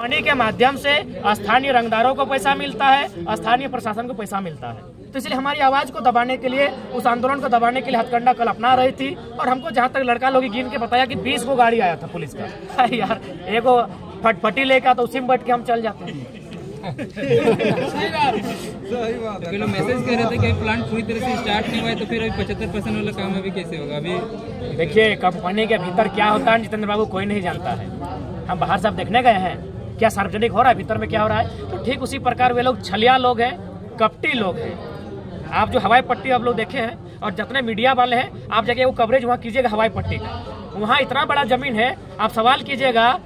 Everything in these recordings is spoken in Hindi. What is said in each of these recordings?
पानी के माध्यम से स्थानीय रंगदारों को पैसा मिलता है, स्थानीय प्रशासन को पैसा मिलता है। तो इसलिए हमारी आवाज को दबाने के लिए, उस आंदोलन को दबाने के लिए हथकंडा कल अपना रही थी। और हमको जहाँ तक लड़का लोग गिन के बताया कि 20 को गाड़ी आया था पुलिस का। यार एगो फटफटी लेकर तो उसी में बैठ के हम चल जाते हैं। तो लोग मैसेज कह रहे थे कि प्लांट पूरी तरह से स्टार्ट नहीं हुआ है, तो फिर अभी 75% वाला काम अभी कैसे होगा? अभी देखिए, कंपनी के भीतर क्या होता है जितेंद्र बाबू कोई नहीं जानता है। हम बाहर सब देखने गए हैं, क्या सार्वजनिक हो रहा है, भीतर में क्या हो रहा है। तो ठीक उसी प्रकार वे लोग छलिया लोग हैं, कपटी लोग हैं। आप जो हवाई पट्टी आप लोग देखे हैं और जितने मीडिया वाले हैं, आप जाके वो कवरेज वहाँ कीजिएगा हवाई पट्टी का। वहाँ इतना बड़ा जमीन है, आप सवाल कीजिएगा,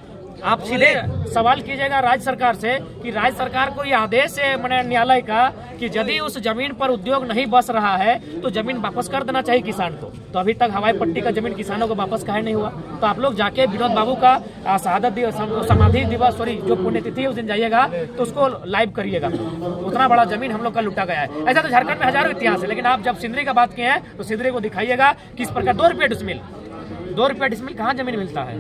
आप सीधे सवाल कीजिएगा राज्य सरकार से कि राज्य सरकार को ये आदेश है मैंने न्यायालय का कि यदि उस जमीन पर उद्योग नहीं बस रहा है तो जमीन वापस कर देना चाहिए किसान को। तो अभी तक हवाई पट्टी का जमीन किसानों को वापस काहे नहीं हुआ? तो आप लोग जाके विनोद बाबू का शहादत दिवस, समाधि दिवस, सॉरी जो पुण्यतिथि है उस दिन जाइएगा तो उसको लाइव करिएगा। उतना बड़ा जमीन हम लोग का लुटा गया है। ऐसा तो झारखंड में हजारों इतिहास है, लेकिन आप जब सिंदरी का बात किए हैं तो सिंदरी को दिखाइएगा किस प्रकार 2 रुपये डिसमिल कहाँ जमीन मिलता है,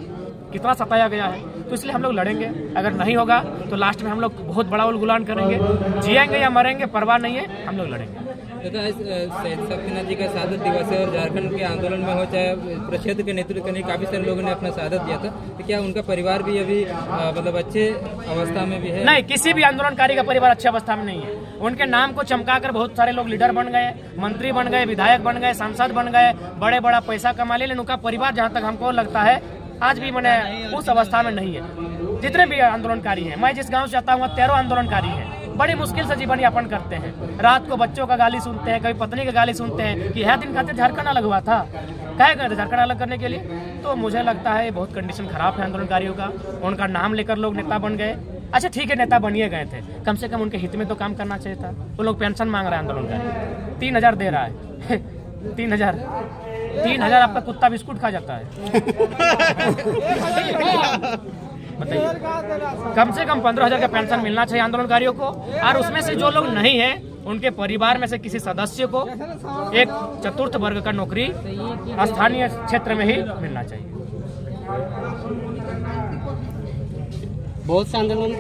कितना सताया गया है। तो इसलिए हम लोग लड़ेंगे। अगर नहीं होगा तो लास्ट में हम लोग बहुत बड़ा उलगुलान करेंगे। जिएंगे या मरेंगे परवाह नहीं है, हम लोग लड़ेंगे। शक्तिनाथ जी का शहादत दिवस है और झारखंड के आंदोलन में हो चाहे प्रक्षेत्र के नेतृत्व करने काफी सारे लोगों ने अपना शहादत दिया था, तो क्या उनका परिवार भी अभी मतलब अच्छे अवस्था में भी है? नहीं, किसी भी आंदोलनकारी का परिवार अच्छी अवस्था में नहीं है। उनके नाम को चमकाकर बहुत सारे लोग लीडर बन गए, मंत्री बन गए, विधायक बन गए, सांसद बन गए, बड़े बड़ा पैसा कमा ले, लेकिन उनका परिवार जहाँ तक हमको लगता है आज भी मैंने उस अवस्था में नहीं है। जितने भी आंदोलनकारी हैं, मैं जिस गांव से आता हूँ 13 आंदोलनकारी हैं, बड़ी मुश्किल से जीवन यापन करते हैं। रात को बच्चों का गाली सुनते हैं, कभी पत्नी का गाली सुनते हैं कि यह दिन खातिर झारखंड अलग हुआ था, क्या गए थे झारखंड अलग करने के लिए। तो मुझे लगता है बहुत कंडीशन खराब है आंदोलनकारियों का। उनका नाम लेकर लोग नेता बन गए। अच्छा ठीक है, नेता बनिए गए थे, कम से कम उनके हित में तो काम करना चाहिए था। वो लोग पेंशन मांग रहे हैं आंदोलनकारी, 3000 दे रहा है। 3000 आपका कुत्ता बिस्कुट खा जाता है। बताइए, कम से कम 15,000 का पेंशन मिलना चाहिए आंदोलनकारियों को। और उसमें से जो लोग नहीं है उनके परिवार में से किसी सदस्य को एक चतुर्थ वर्ग का नौकरी स्थानीय क्षेत्र में ही मिलना चाहिए। बहुत से आंदोलन